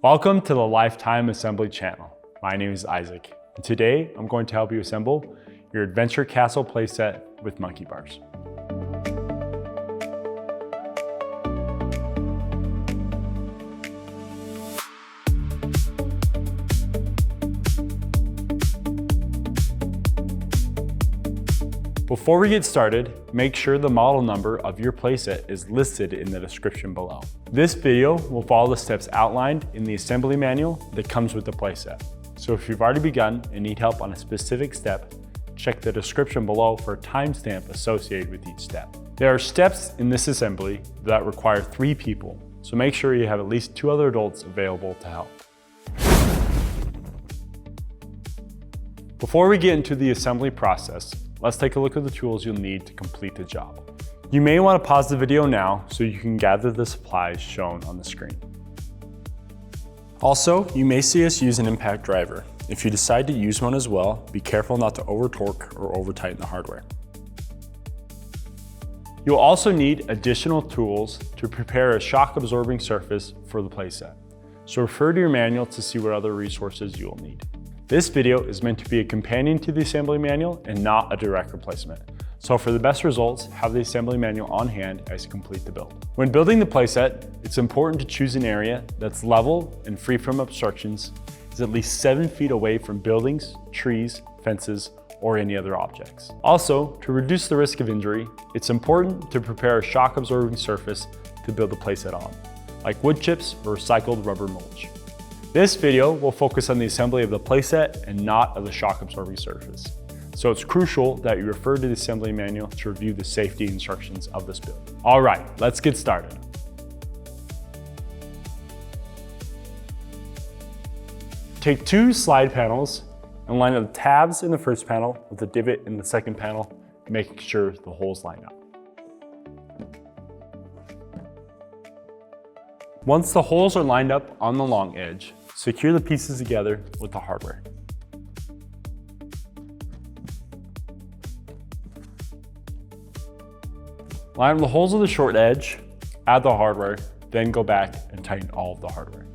Welcome to the Lifetime Assembly channel. My name is Isaac, and today I'm going to help you assemble your Adventure Castle playset with monkey bars. Before we get started, make sure the model number of your playset is listed in the description below. This video will follow the steps outlined in the assembly manual that comes with the playset. So if you've already begun and need help on a specific step, check the description below for a timestamp associated with each step. There are steps in this assembly that require 3 people, so make sure you have at least 2 other adults available to help. Before we get into the assembly process, let's take a look at the tools you'll need to complete the job. You may want to pause the video now so you can gather the supplies shown on the screen. Also, you may see us use an impact driver. If you decide to use one as well, be careful not to over torque or over tighten the hardware. You'll also need additional tools to prepare a shock absorbing surface for the playset. So refer to your manual to see what other resources you will need. This video is meant to be a companion to the assembly manual and not a direct replacement. So for the best results, have the assembly manual on hand as you complete the build. When building the playset, it's important to choose an area that's level and free from obstructions, is at least 7 feet away from buildings, trees, fences, or any other objects. Also, to reduce the risk of injury, it's important to prepare a shock absorbing surface to build the playset on, like wood chips or recycled rubber mulch. This video will focus on the assembly of the playset and not of the shock absorbing surface. So it's crucial that you refer to the assembly manual to review the safety instructions of this build. All right, let's get started. Take 2 slide panels and line up the tabs in the first panel with the divot in the second panel, making sure the holes line up. Once the holes are lined up on the long edge, secure the pieces together with the hardware. Line up the holes of the short edge, add the hardware, then go back and tighten all of the hardware.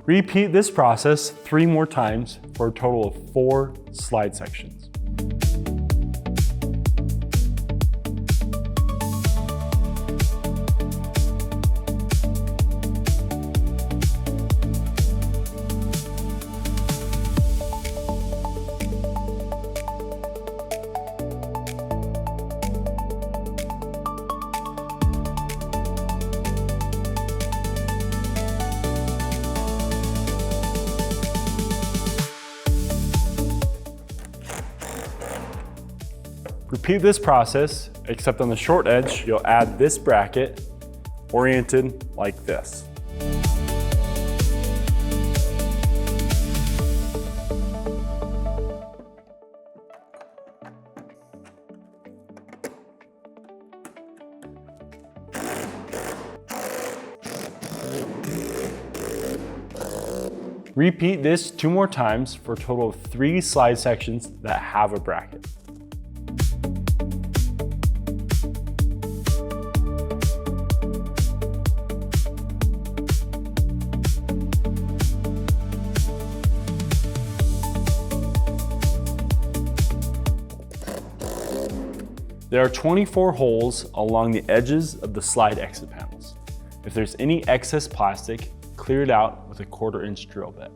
Repeat this process 3 more times for a total of 4 slide sections. Repeat this process, except on the short edge, you'll add this bracket oriented like this. Repeat this 2 more times for a total of 3 slide sections that have a bracket. There are 24 holes along the edges of the slide exit panels. If there's any excess plastic, clear it out with a 1/4-inch drill bit.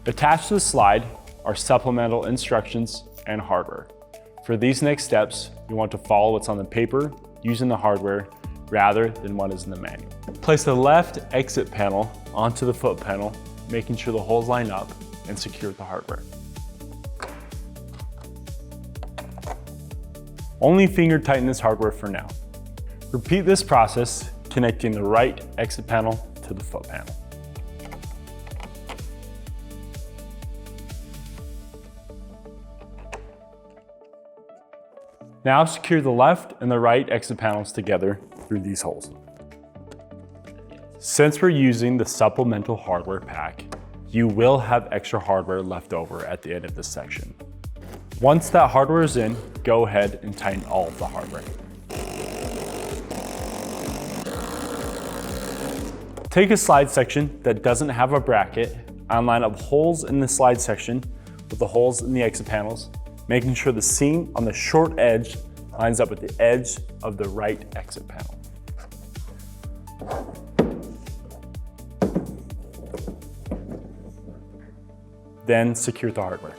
Attached to the slide are supplemental instructions and hardware. For these next steps, you want to follow what's on the paper using the hardware rather than what is in the manual. Place the left exit panel onto the foot panel, making sure the holes line up, and secure the hardware. Only finger tighten this hardware for now. Repeat this process, connecting the right exit panel to the foot panel. Now secure the left and the right exit panels together through these holes. Since we're using the supplemental hardware pack, you will have extra hardware left over at the end of this section. Once that hardware is in, go ahead and tighten all of the hardware. Take a slide section that doesn't have a bracket and line up holes in the slide section with the holes in the exit panels, making sure the seam on the short edge lines up with the edge of the right exit panel. Then secure the hardware.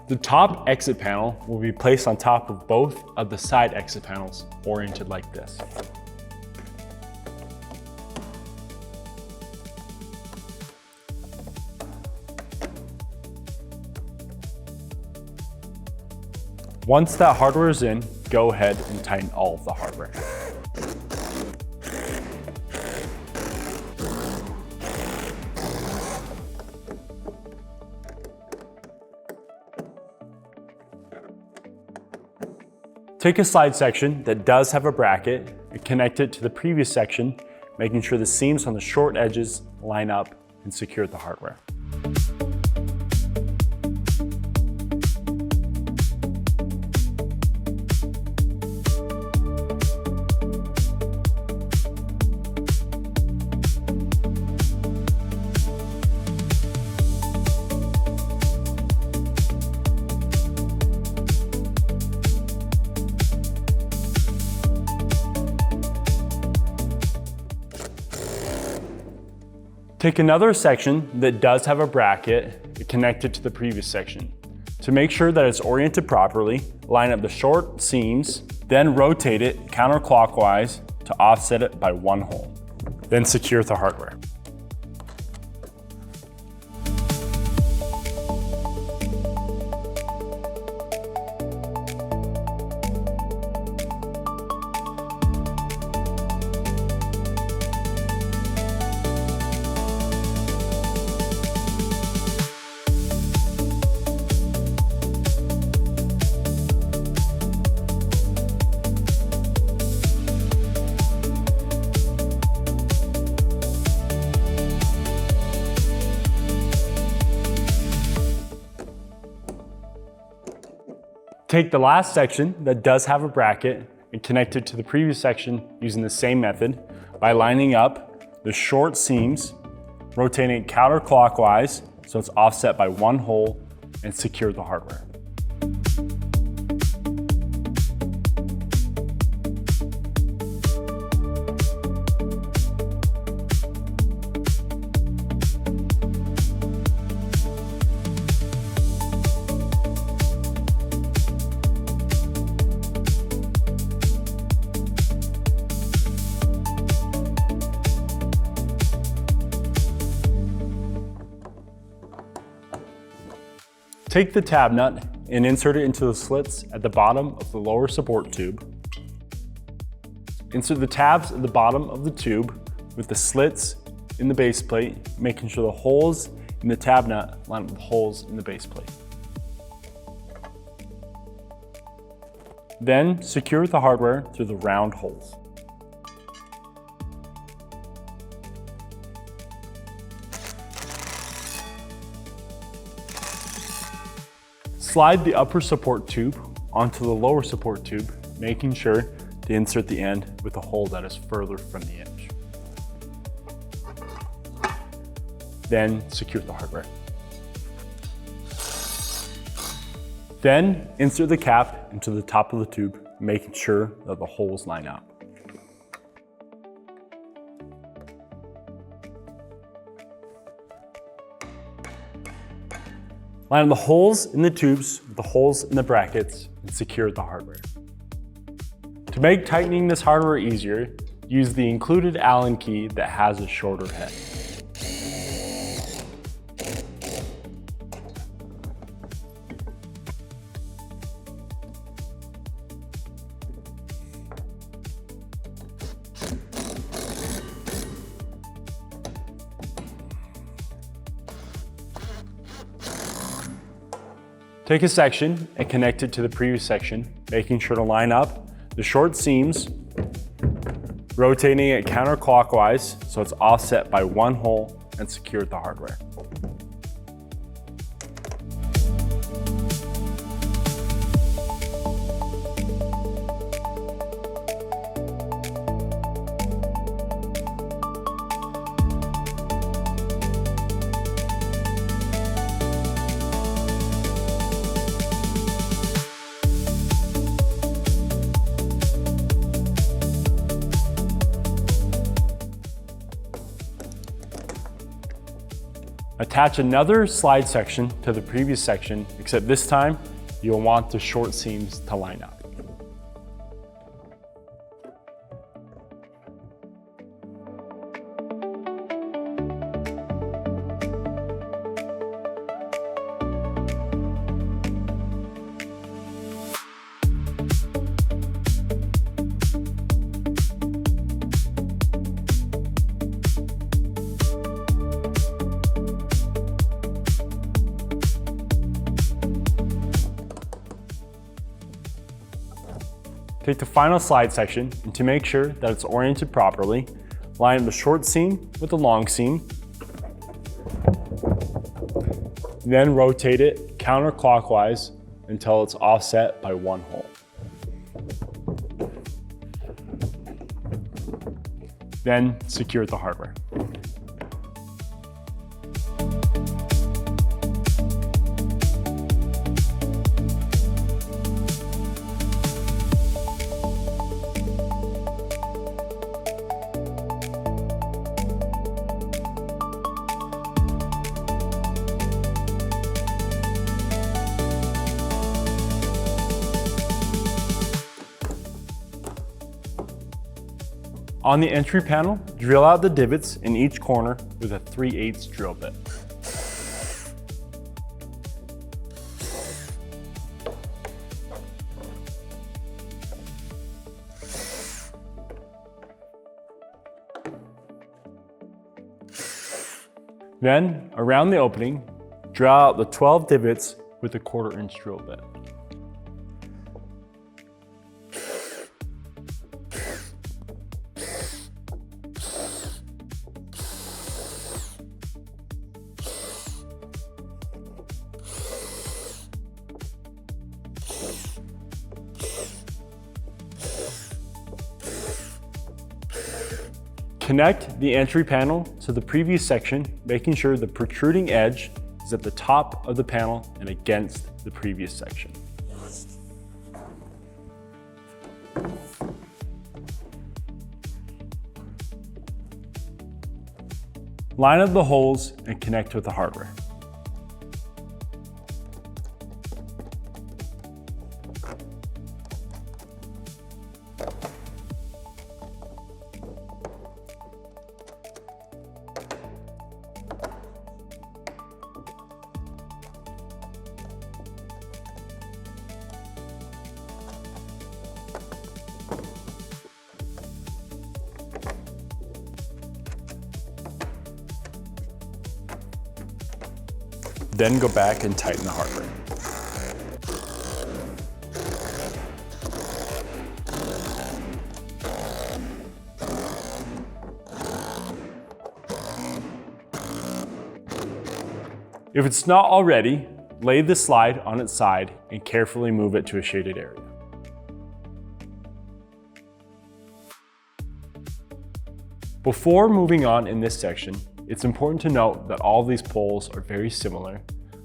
The top exit panel will be placed on top of both of the side exit panels, oriented like this. Once that hardware is in, go ahead and tighten all of the hardware. Take a slide section that does have a bracket and connect it to the previous section, making sure the seams on the short edges line up and secure the hardware. Take another section that does have a bracket and connect it to the previous section. To make sure that it's oriented properly, line up the short seams, then rotate it counterclockwise to offset it by 1 hole. Then secure the hardware. Take the last section that does have a bracket and connect it to the previous section using the same method by lining up the short seams, rotating it counterclockwise so it's offset by 1 hole, and secure the hardware. Take the tab nut and insert it into the slits at the bottom of the lower support tube. Insert the tabs at the bottom of the tube with the slits in the base plate, making sure the holes in the tab nut line up with the holes in the base plate. Then secure the hardware through the round holes. Slide the upper support tube onto the lower support tube, making sure to insert the end with a hole that is further from the edge. Then secure the hardware. Then insert the cap into the top of the tube, making sure that the holes line up. Line the holes in the tubes with the holes in the brackets and secure the hardware. To make tightening this hardware easier, use the included Allen key that has a shorter head. Take a section and connect it to the previous section, making sure to line up the short seams, rotating it counterclockwise so it's offset by one hole and secured the hardware. Attach another slide section to the previous section, except this time you'll want the short seams to line up. Take the final slide section, and to make sure that it's oriented properly, line up the short seam with the long seam, then rotate it counterclockwise until it's offset by one hole. Then secure the hardware. On the entry panel, drill out the divots in each corner with a 3/8 drill bit. Then, around the opening, drill out the 12 divots with a 1/4 inch drill bit. Connect the entry panel to the previous section, making sure the protruding edge is at the top of the panel and against the previous section. Line up the holes and connect with the hardware. Then go back and tighten the hardware. If it's not already, lay the slide on its side and carefully move it to a shaded area. Before moving on in this section, it's important to note that all of these poles are very similar,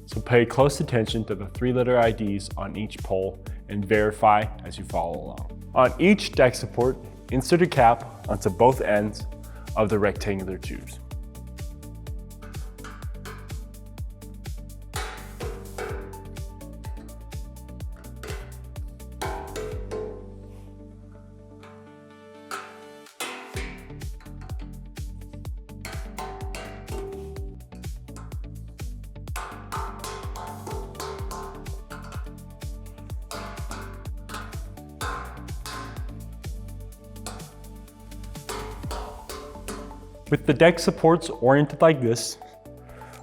so pay close attention to the 3-letter IDs on each pole and verify as you follow along. On each deck support, insert a cap onto both ends of the rectangular tubes. With the deck supports oriented like this,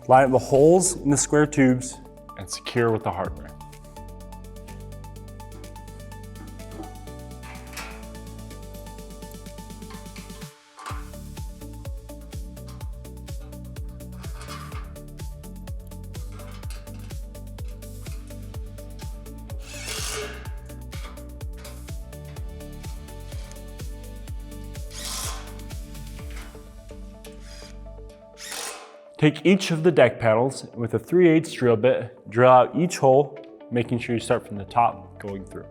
line up the holes in the square tubes and secure with the hardware. Take each of the deck panels with a 3/8 drill bit, drill out each hole, making sure you start from the top going through.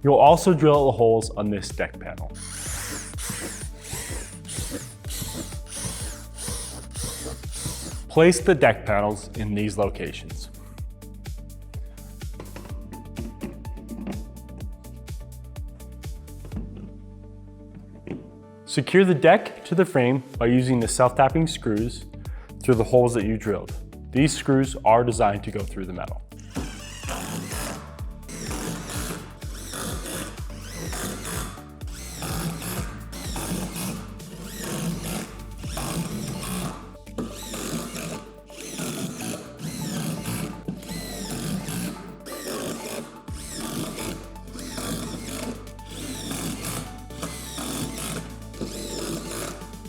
You'll also drill the holes on this deck panel. Place the deck panels in these locations. Secure the deck to the frame by using the self-tapping screws through the holes that you drilled. These screws are designed to go through the metal.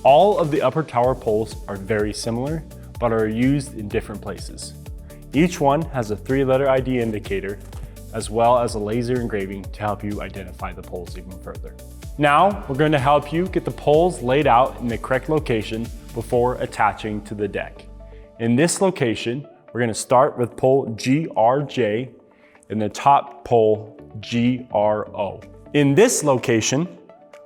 All of the upper tower poles are very similar, but are used in different places. Each one has a 3-letter ID indicator, as well as a laser engraving to help you identify the poles even further. Now, we're going to help you get the poles laid out in the correct location before attaching to the deck. In this location, we're going to start with pole GRJ and the top pole GRO. In this location,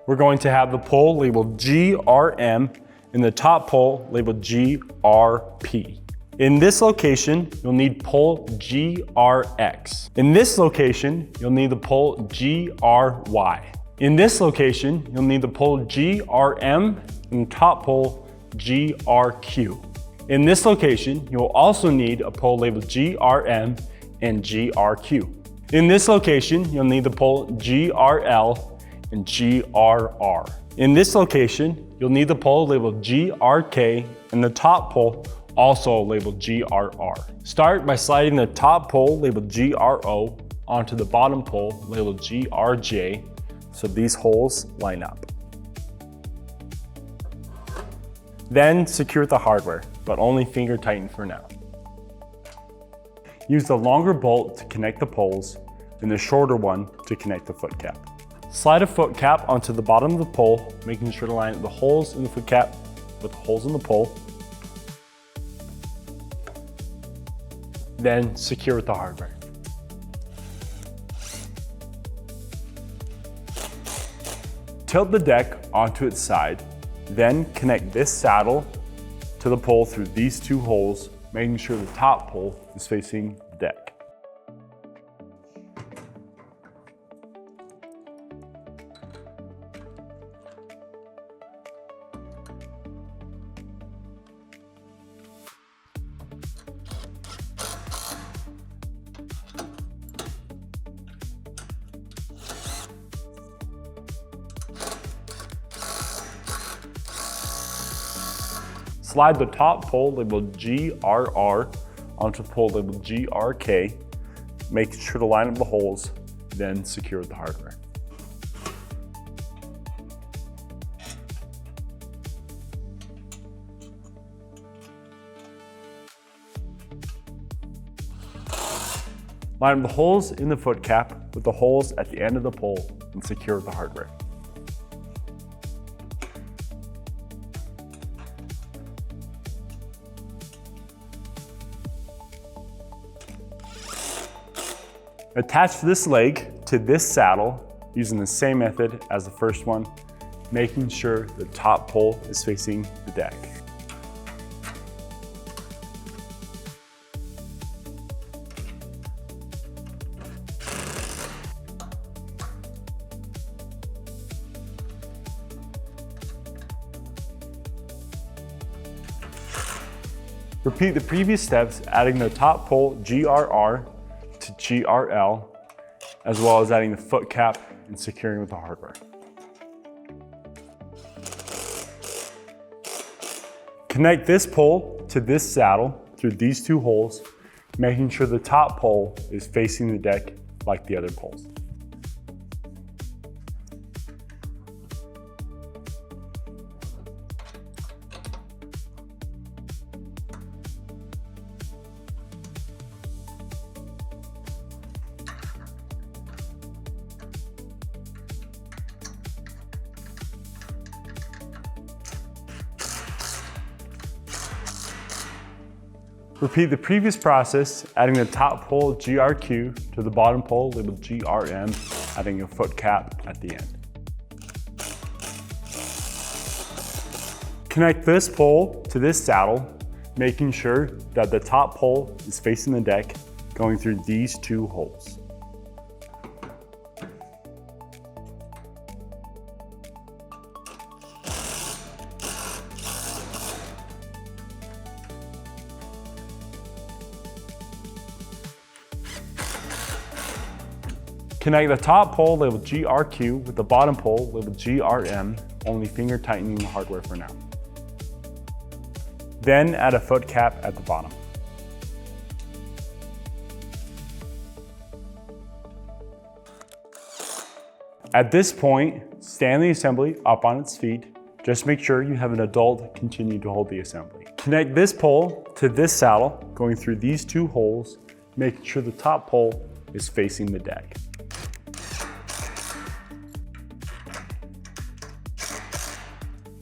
we're going to have the pole labeled GRM and the top pole labeled GRP. In this location, you'll need pole GRX. In this location, you'll need the pole GRY. In this location, you'll need the pole GRM and top pole GRQ. In this location, you'll also need a pole labeled GRM and GRQ. In this location, you'll need the pole GRL and GRR. In this location, you'll need the pole labeled GRK and the top pole also labeled GRR. Start by sliding the top pole labeled GRO onto the bottom pole labeled GRJ so these holes line up. Then secure the hardware, but only finger tighten for now. Use the longer bolt to connect the poles and the shorter one to connect the foot cap. Slide a foot cap onto the bottom of the pole, making sure to line up the holes in the foot cap with the holes in the pole. Then secure with the hardware. Tilt the deck onto its side, then connect this saddle to the pole through these 2 holes, making sure the top pole is facing the deck. Slide the top pole labeled GRR onto the pole labeled GRK, making sure to line up the holes, then secure with the hardware. Line up the holes in the foot cap with the holes at the end of the pole and secure with the hardware. Attach this leg to this saddle using the same method as the first one, making sure the top pole is facing the deck. Repeat the previous steps, adding the top pole GRR to GRL, as well as adding the foot cap and securing with the hardware. Connect this pole to this saddle through these 2 holes, making sure the top pole is facing the deck like the other poles. Repeat the previous process, adding the top pole GRQ to the bottom pole labeled GRM, adding a foot cap at the end. Connect this pole to this saddle, making sure that the top pole is facing the deck, going through these two holes. Connect the top pole labeled GRQ with the bottom pole labeled GRM, only finger tightening the hardware for now. Then add a foot cap at the bottom. At this point, stand the assembly up on its feet. Just make sure you have an adult continue to hold the assembly. Connect this pole to this saddle, going through these two holes, making sure the top pole is facing the deck.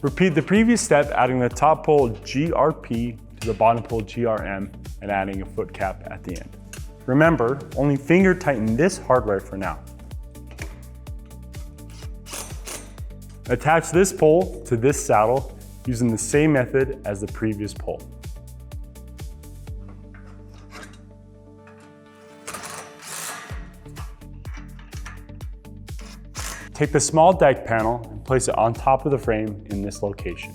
Repeat the previous step, adding the top pole GRP to the bottom pole GRM and adding a foot cap at the end. Remember, only finger tighten this hardware for now. Attach this pole to this saddle using the same method as the previous pole. Take the small deck panel and place it on top of the frame in this location.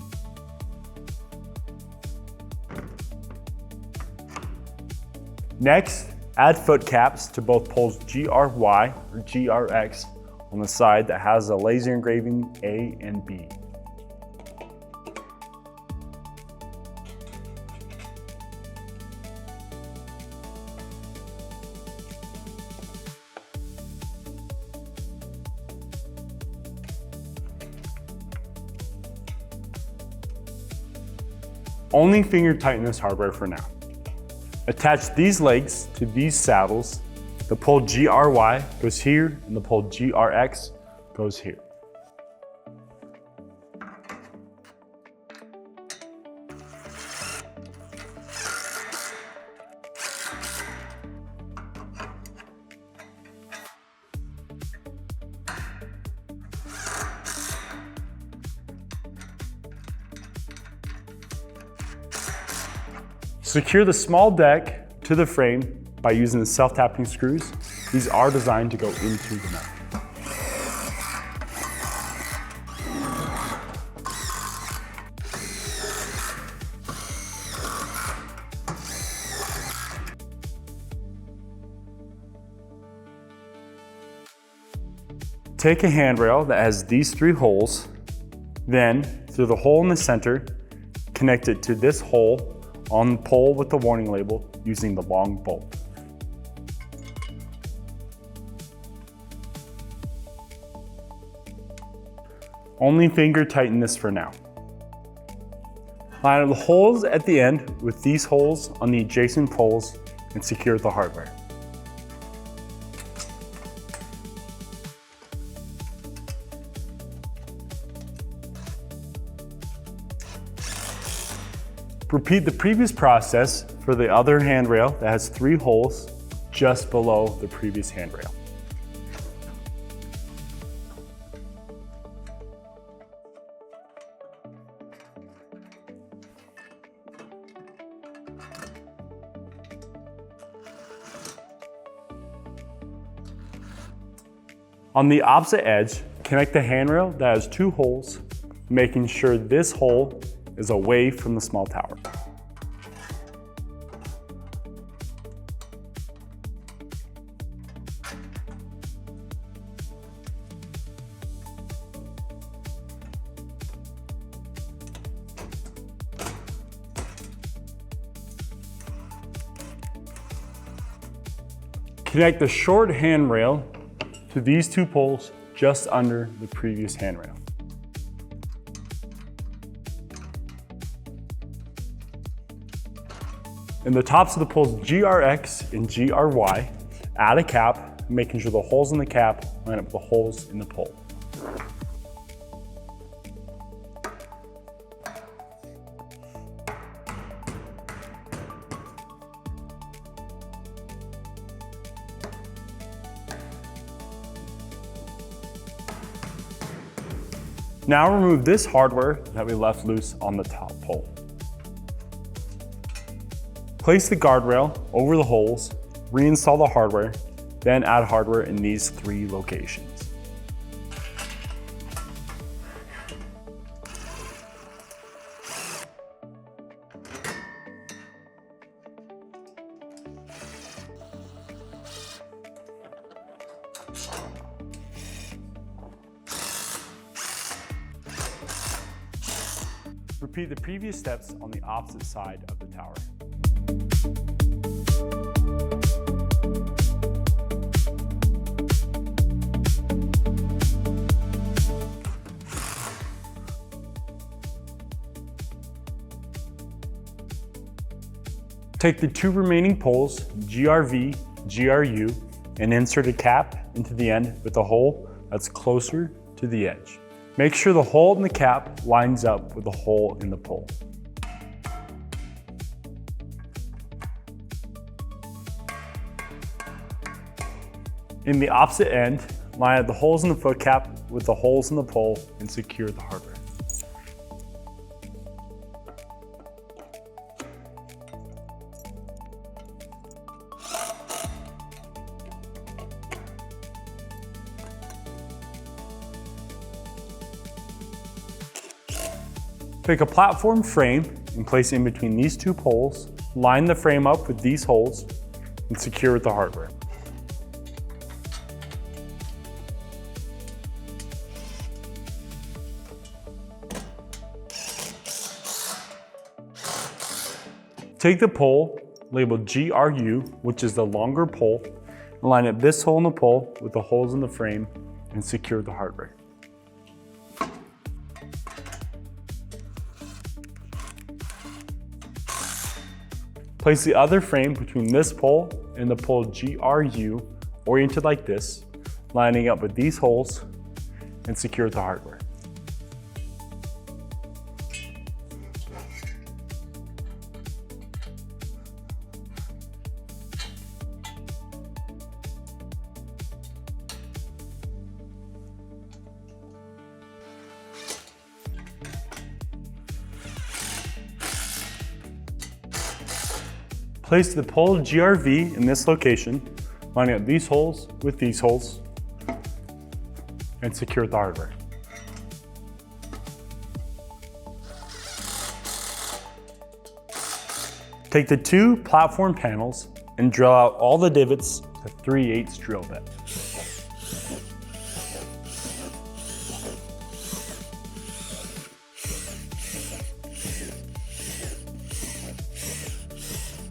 Next, add foot caps to both poles GRY or GRX on the side that has a laser engraving A and B. Only finger tighten this hardware for now. Attach these legs to these saddles. The pole GRY goes here and the pole GRX goes here. Secure the small deck to the frame by using the self-tapping screws. These are designed to go into the metal. Take a handrail that has these three holes, then through the hole in the center, connect it to this hole on the pole with the warning label using the long bolt. Only finger tighten this for now. Line up the holes at the end with these holes on the adjacent poles and secure the hardware. Repeat the previous process for the other handrail that has three holes just below the previous handrail. On the opposite edge, connect the handrail that has two holes, making sure this hole is away from the small tower. Connect the short handrail to these two poles just under the previous handrail. In the tops of the poles GRX and GRY, add a cap, making sure the holes in the cap line up with the holes in the pole. Now remove this hardware that we left loose on the top pole. Place the guardrail over the holes, reinstall the hardware, then add hardware in these 3 locations. Repeat the previous steps on the opposite side of the tower. Take the 2 remaining poles, GRV, GRU, and insert a cap into the end with a hole that's closer to the edge. Make sure the hole in the cap lines up with the hole in the pole. In the opposite end, line up the holes in the foot cap with the holes in the pole and secure the hardware. Pick a platform frame and place it in between these 2 poles, line the frame up with these holes, and secure with the hardware. Take the pole labeled GRU, which is the longer pole, and line up this hole in the pole with the holes in the frame and secure the hardware. Place the other frame between this pole and the pole GRU, oriented like this, lining up with these holes, and secure the hardware. Place the pole GRV in this location, lining up these holes with these holes, and secure the hardware. Take the 2 platform panels and drill out all the divots with a 3/8 drill bit.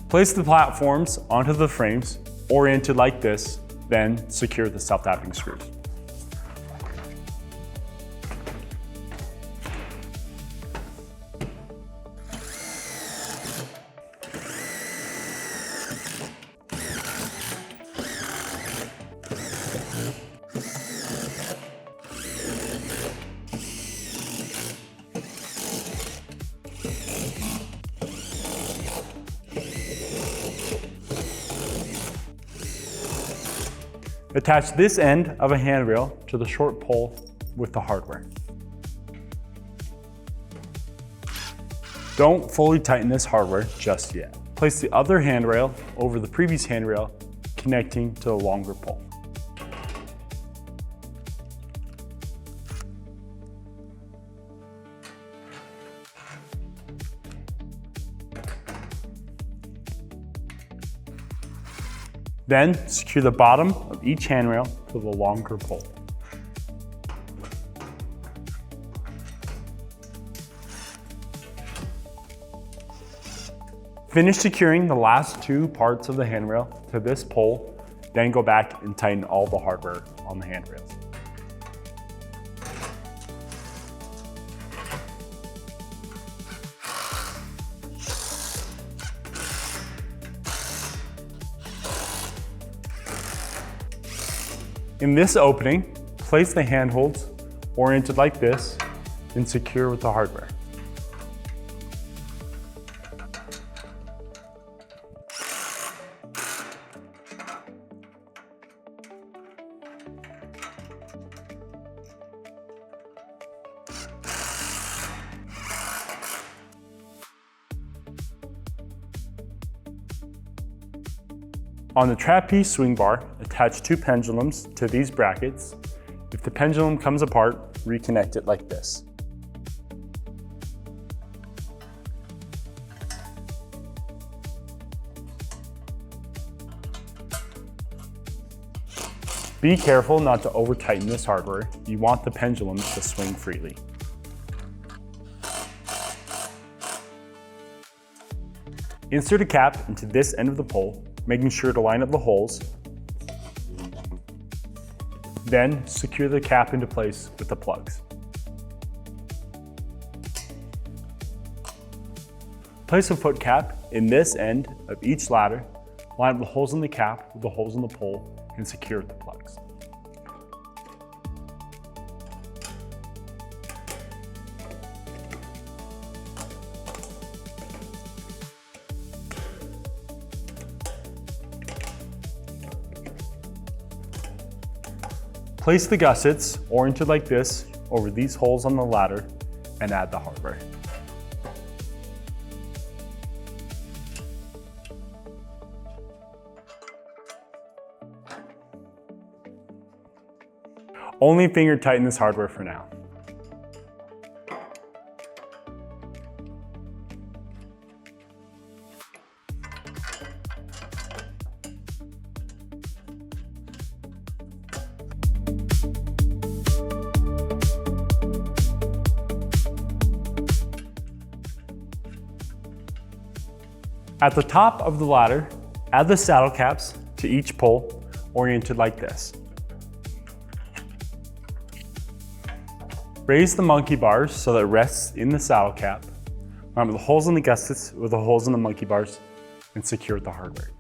Place the platforms onto the frames, oriented like this, then secure the self-tapping screws. Attach this end of a handrail to the short pole with the hardware. Don't fully tighten this hardware just yet. Place the other handrail over the previous handrail, connecting to the longer pole. Then secure the bottom of each handrail to the longer pole. Finish securing the last 2 parts of the handrail to this pole, then go back and tighten all the hardware on the handrails. In this opening, place the handholds oriented like this and secure with the hardware. On the trapeze swing bar, attach 2 pendulums to these brackets. If the pendulum comes apart, reconnect it like this. Be careful not to over-tighten this hardware. You want the pendulums to swing freely. Insert a cap into this end of the pole, making sure to line up the holes. Then secure the cap into place with the plugs. Place a foot cap in this end of each ladder, line up the holes in the cap with the holes in the pole, and secure with the plugs. Place the gussets, oriented like this, over these holes on the ladder and add the hardware. Only finger tighten this hardware for now. At the top of the ladder, add the saddle caps to each pole, oriented like this. Raise the monkey bars so that it rests in the saddle cap. Line the holes in the gussets with the holes in the monkey bars and secure with the hardware.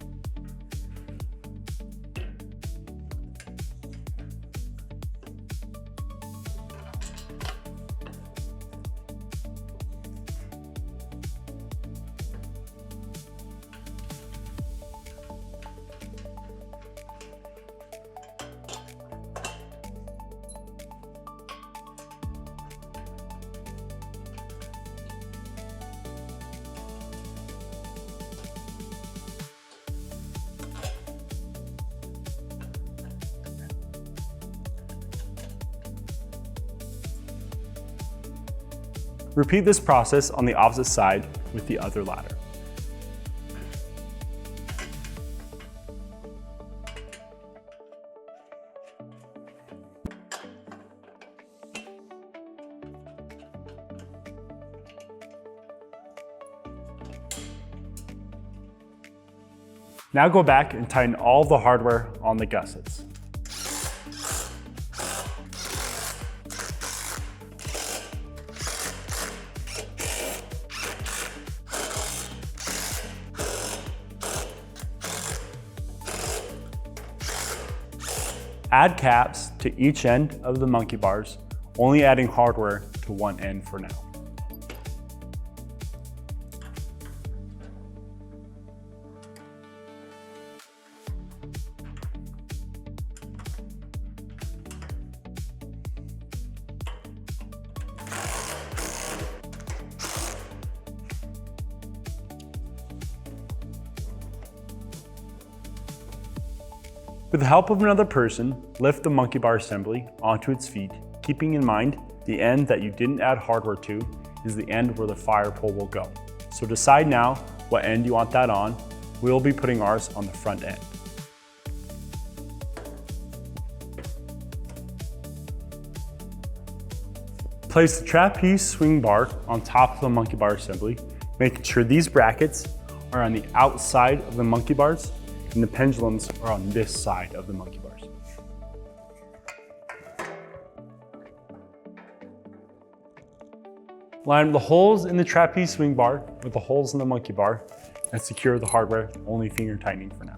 Repeat this process on the opposite side with the other ladder. Now go back and tighten all the hardware on the gussets. Add caps to each end of the monkey bars, only adding hardware to one end for now. With the help of another person, lift the monkey bar assembly onto its feet, keeping in mind the end that you didn't add hardware to is the end where the fire pole will go. So decide now what end you want that on. We'll be putting ours on the front end. Place the trapeze swing bar on top of the monkey bar assembly, making sure these brackets are on the outside of the monkey bars and the pendulums are on this side of the monkey bars. Line the holes in the trapeze swing bar with the holes in the monkey bar and secure the hardware, only finger tightening for now.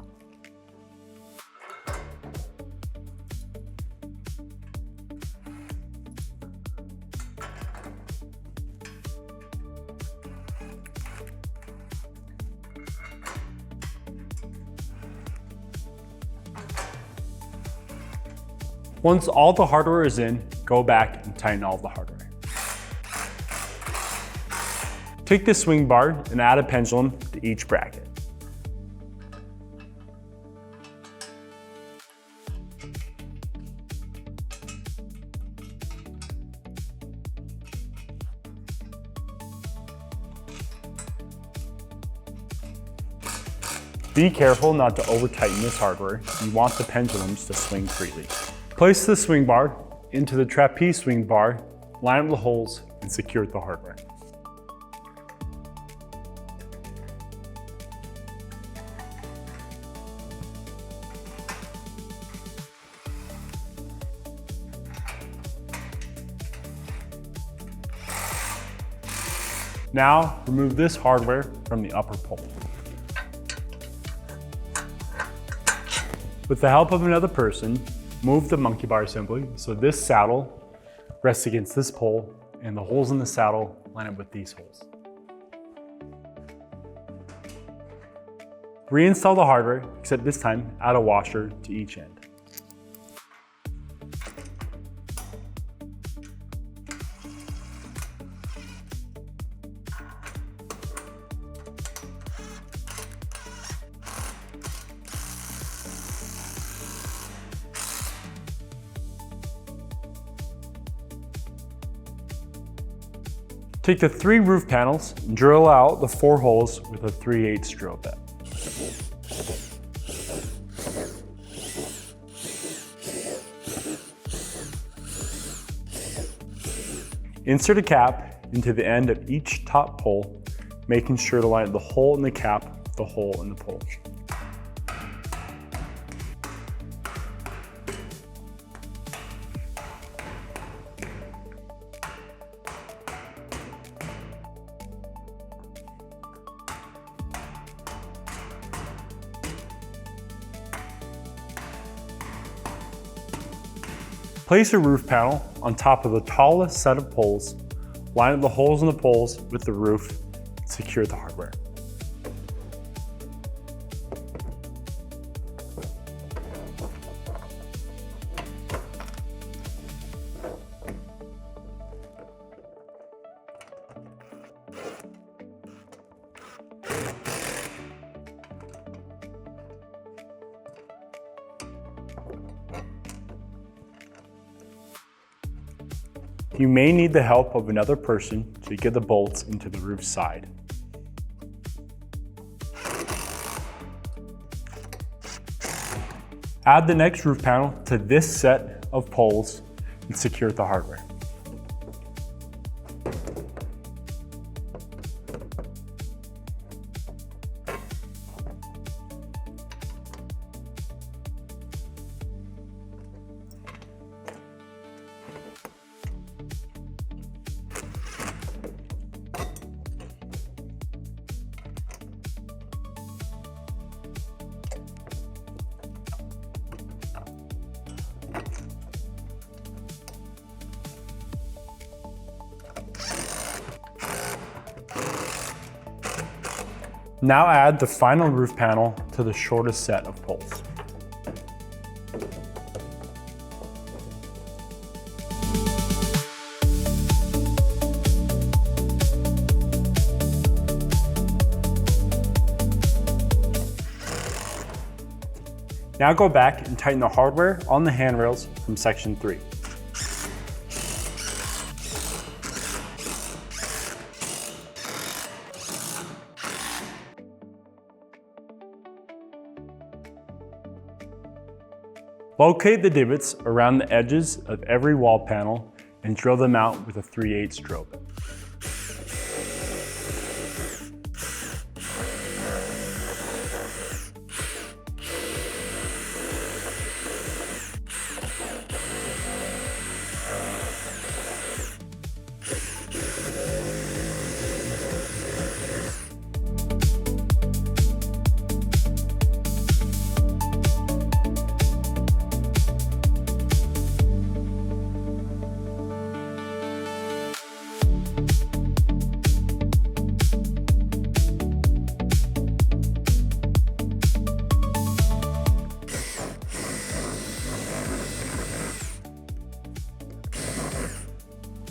Once all the hardware is in, go back and tighten all the hardware. Take the swing bar and add a pendulum to each bracket. Be careful not to over-tighten this hardware. You want the pendulums to swing freely. Place the swing bar into the trapeze swing bar, line up the holes, and secure the hardware. Now, remove this hardware from the upper pole. With the help of another person, move the monkey bar assembly so this saddle rests against this pole and the holes in the saddle line up with these holes. Reinstall the hardware, except this time add a washer to each end. Take the 3 roof panels and drill out the 4 holes with a 3/8 drill bit. Insert a cap into the end of each top pole, making sure to line the hole in the cap with the hole in the pole. Place a roof panel on top of the tallest set of poles, line up the holes in the poles with the roof, and secure the hardware. You may need the help of another person to get the bolts into the roof side. Add the next roof panel to this set of poles and secure the hardware. Now add the final roof panel to the shortest set of poles. Now go back and tighten the hardware on the handrails from section 3. Locate the divots around the edges of every wall panel and drill them out with a 3/8 drill bit.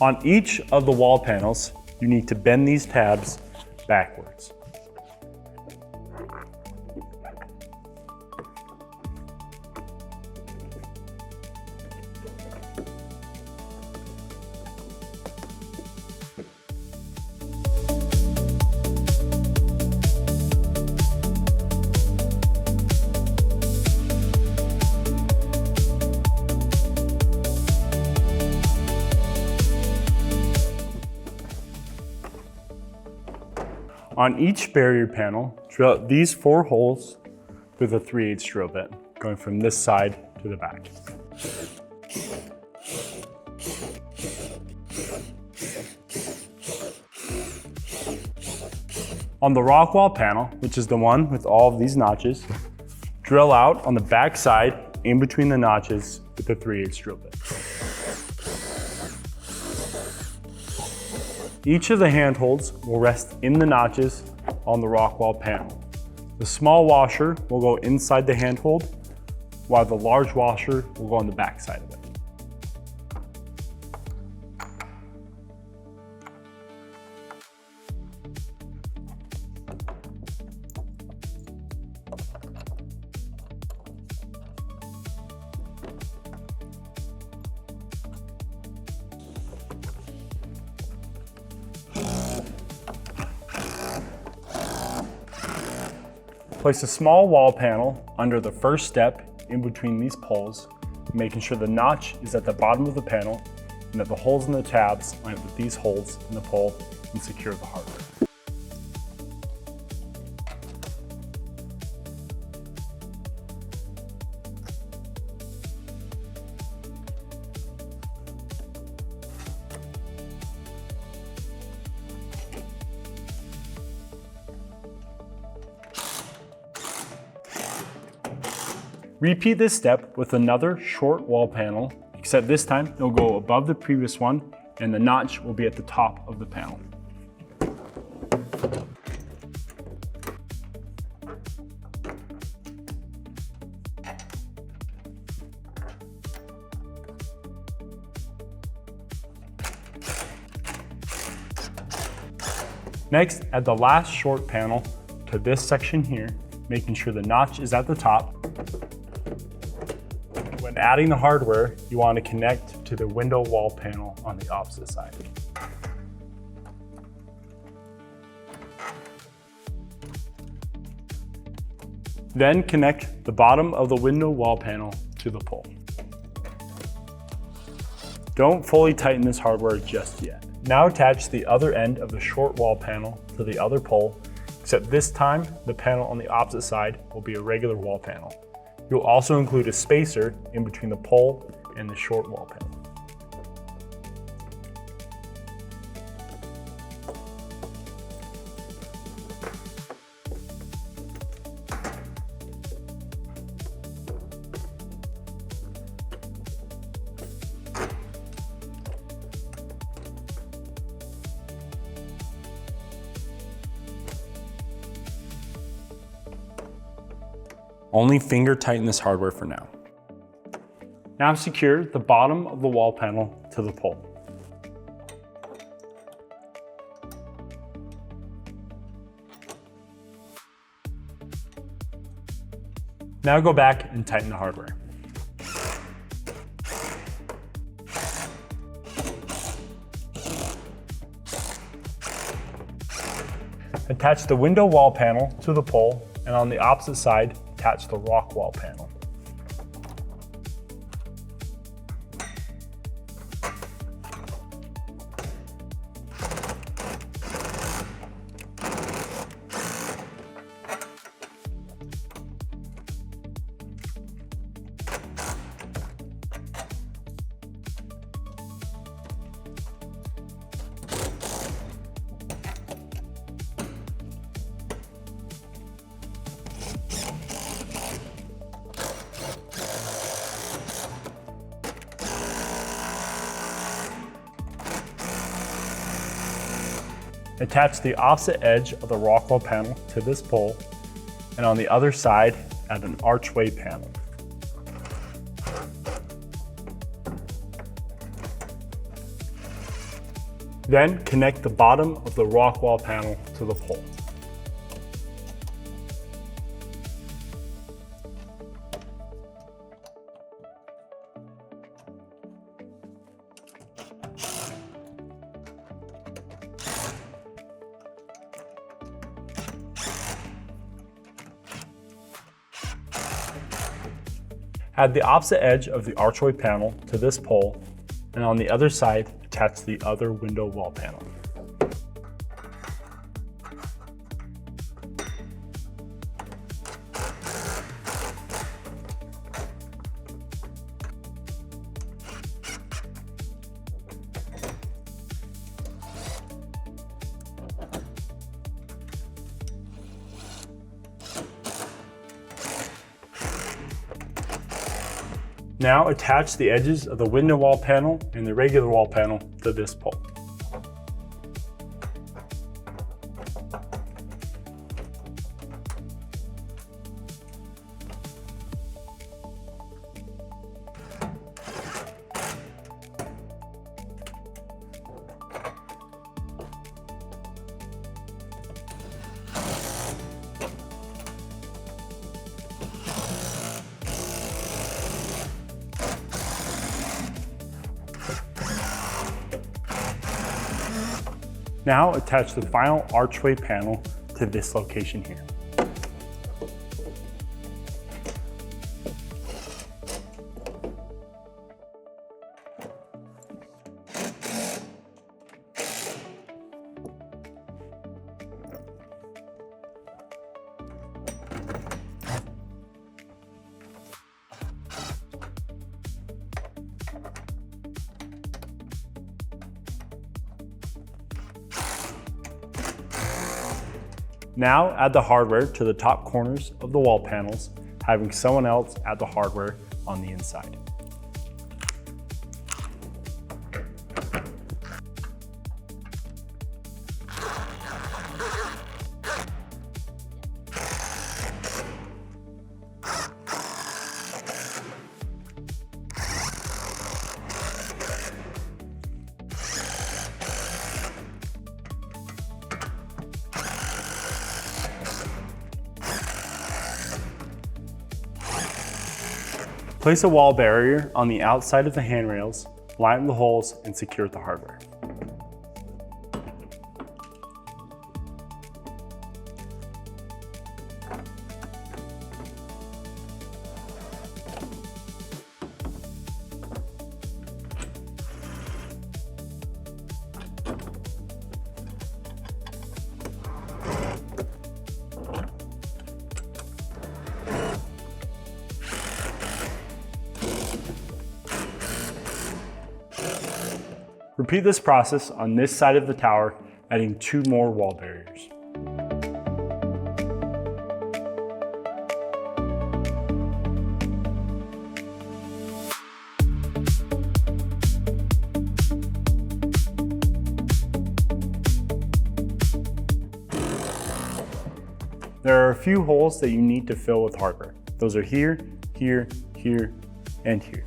On each of the wall panels, you need to bend these tabs backwards. On each barrier panel, drill out these 4 holes with a 3/8 drill bit, going from this side to the back. On the rock wall panel, which is the one with all of these notches, drill out on the back side in between the notches with a 3/8 drill bit. Each of the handholds will rest in the notches on the rock wall panel. The small washer will go inside the handhold, while the large washer will go on the back side of it. Place a small wall panel under the first step in between these poles, making sure the notch is at the bottom of the panel and that the holes in the tabs line up with these holes in the pole and secure the hardware. Repeat this step with another short wall panel, except this time it'll go above the previous one and the notch will be at the top of the panel. Next, add the last short panel to this section here, making sure the notch is at the top. When adding the hardware, you want to connect to the window wall panel on the opposite side. Then connect the bottom of the window wall panel to the pole. Don't fully tighten this hardware just yet. Now attach the other end of the short wall panel to the other pole, except this time the panel on the opposite side will be a regular wall panel. You'll also include a spacer in between the pole and the short wall panel. Only finger tighten this hardware for now. Now secure the bottom of the wall panel to the pole. Now go back and tighten the hardware. Attach the window wall panel to the pole, and on the opposite side, attach the rock wall panel. Attach the opposite edge of the rock wall panel to this pole, and on the other side, add an archway panel. Then connect the bottom of the rock wall panel to the pole. Add the opposite edge of the archway panel to this pole, and on the other side, attach the other window wall panel. Now attach the edges of the window wall panel and the regular wall panel to this pole. Now attach the final archway panel to this location here. Now add the hardware to the top corners of the wall panels, having someone else add the hardware on the inside. Place a wall barrier on the outside of the handrails, line the holes, and secure the hardware. Repeat this process on this side of the tower, adding 2 more wall barriers. There are a few holes that you need to fill with hardware. Those are here, here, here, and here.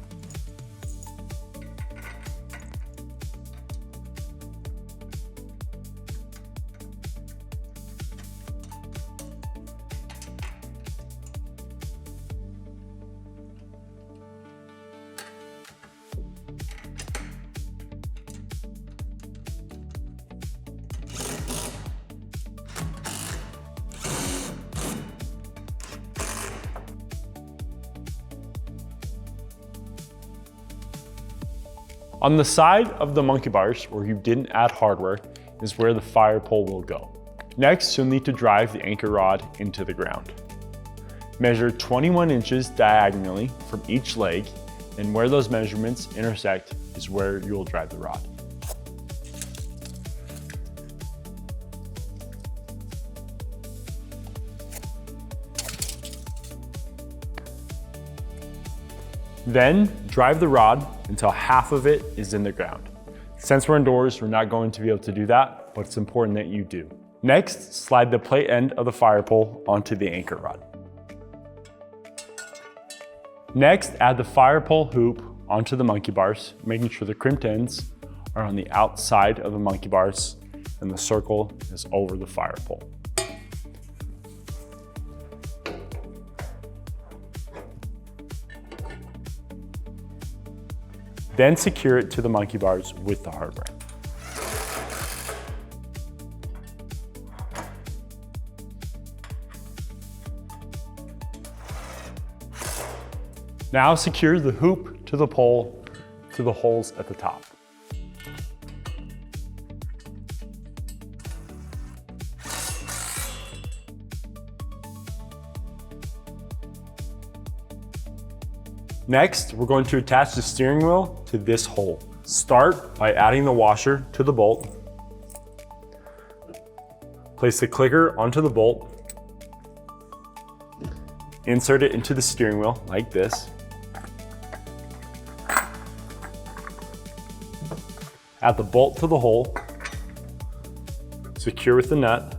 On the side of the monkey bars where you didn't add hardware is where the fire pole will go. Next, you'll need to drive the anchor rod into the ground. Measure 21 inches diagonally from each leg, and where those measurements intersect is where you will drive the rod. Then drive the rod until half of it is in the ground. Since we're indoors, we're not going to be able to do that, but it's important that you do. Next, slide the plate end of the fire pole onto the anchor rod. Next, add the fire pole hoop onto the monkey bars, making sure the crimped ends are on the outside of the monkey bars and the circle is over the fire pole. Then secure it to the monkey bars with the hardware. Now secure the hoop to the pole to the holes at the top. Next, we're going to attach the steering wheel to this hole. Start by adding the washer to the bolt. Place the clicker onto the bolt. Insert it into the steering wheel like this. Add the bolt to the hole, secure with the nut,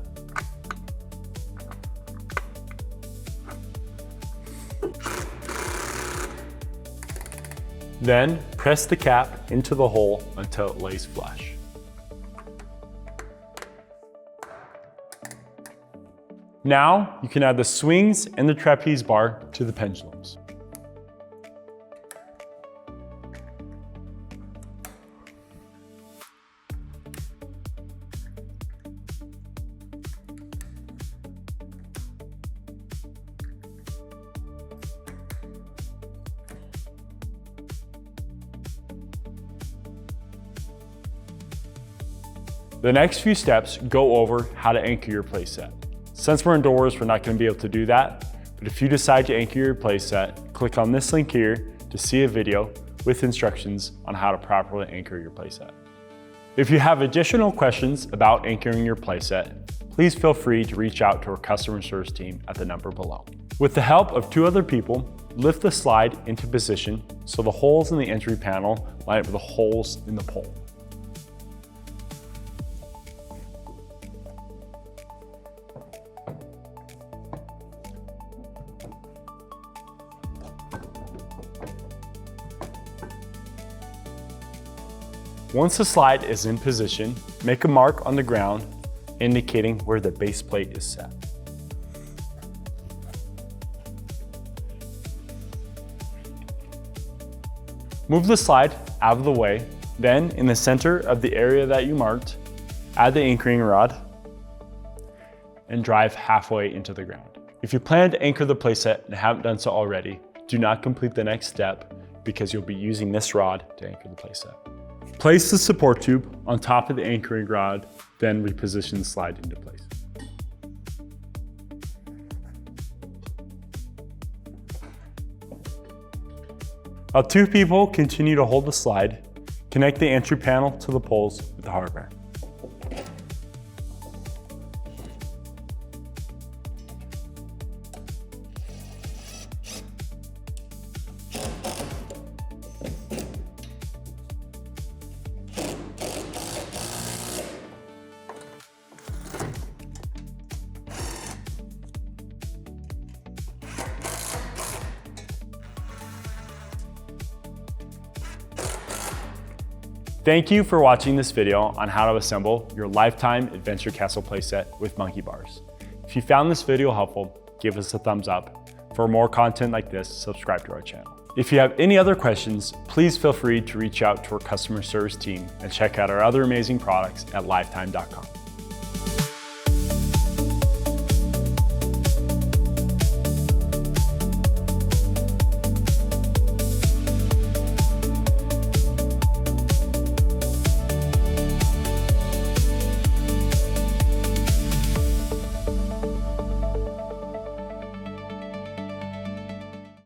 then press the cap into the hole until it lays flush. Now you can add the swings and the trapeze bar to the pendulums. The next few steps go over how to anchor your playset. Since we're indoors, we're not going to be able to do that, but if you decide to anchor your playset, click on this link here to see a video with instructions on how to properly anchor your playset. If you have additional questions about anchoring your playset, please feel free to reach out to our customer service team at the number below. With the help of 2 other people, lift the slide into position so the holes in the entry panel line up with the holes in the pole. Once the slide is in position, make a mark on the ground indicating where the base plate is set. Move the slide out of the way, then in the center of the area that you marked, add the anchoring rod and drive halfway into the ground. If you plan to anchor the playset and haven't done so already, do not complete the next step because you'll be using this rod to anchor the playset. Place the support tube on top of the anchoring rod, then reposition the slide into place. While 2 people continue to hold the slide, connect the entry panel to the poles with the hardware. Thank you for watching this video on how to assemble your Lifetime Adventure Castle playset with monkey bars. If you found this video helpful, give us a thumbs up. For more content like this, subscribe to our channel. If you have any other questions, please feel free to reach out to our customer service team and check out our other amazing products at lifetime.com.